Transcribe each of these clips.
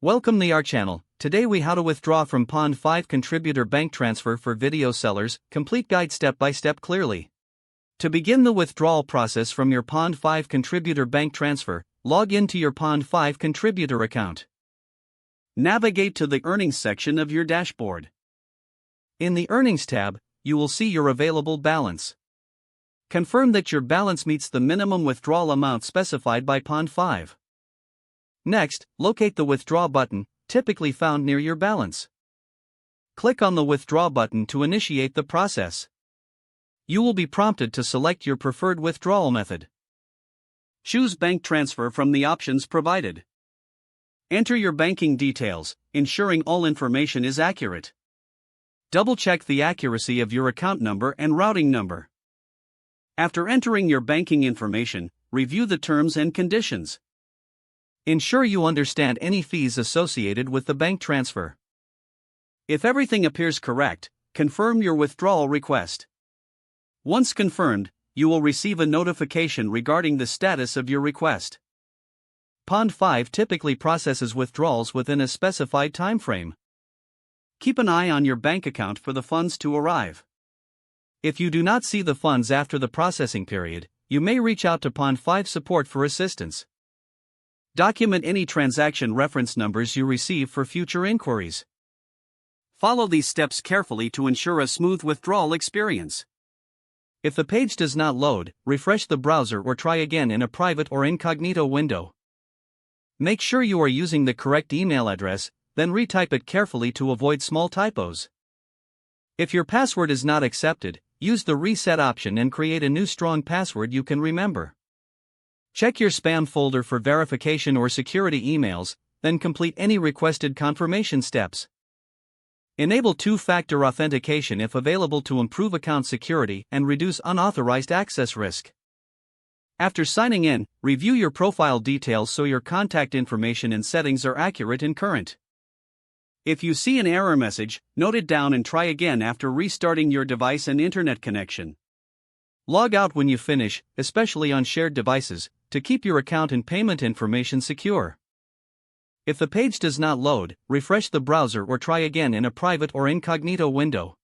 Welcome to our channel. Today we how to withdraw from Pond5 contributor bank transfer for video sellers, complete guide step by step clearly. To begin the withdrawal process from your Pond5 contributor bank transfer, log into your Pond5 contributor account. Navigate to the earnings section of your dashboard. In the earnings tab, you will see your available balance. Confirm that your balance meets the minimum withdrawal amount specified by Pond5. Next, locate the Withdraw button, typically found near your balance. Click on the Withdraw button to initiate the process. You will be prompted to select your preferred withdrawal method. Choose Bank Transfer from the options provided. Enter your banking details, ensuring all information is accurate. Double-check the accuracy of your account number and routing number. After entering your banking information, review the terms and conditions. Ensure you understand any fees associated with the bank transfer. If everything appears correct, confirm your withdrawal request. Once confirmed, you will receive a notification regarding the status of your request. Pond5 typically processes withdrawals within a specified time frame. Keep an eye on your bank account for the funds to arrive. If you do not see the funds after the processing period, you may reach out to Pond5 support for assistance. Document any transaction reference numbers you receive for future inquiries. Follow these steps carefully to ensure a smooth withdrawal experience. If the page does not load, refresh the browser or try again in a private or incognito window. Make sure you are using the correct email address, then retype it carefully to avoid small typos. If your password is not accepted, use the reset option and create a new strong password you can remember. Check your spam folder for verification or security emails, then complete any requested confirmation steps. Enable two-factor authentication if available to improve account security and reduce unauthorized access risk. After signing in, review your profile details so your contact information and settings are accurate and current. If you see an error message, note it down and try again after restarting your device and internet connection. Log out when you finish, especially on shared devices, to keep your account and payment information secure. If the page does not load, refresh the browser or try again in a private or incognito window.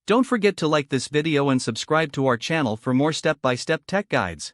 Don't forget to like this video and subscribe to our channel for more step-by-step tech guides.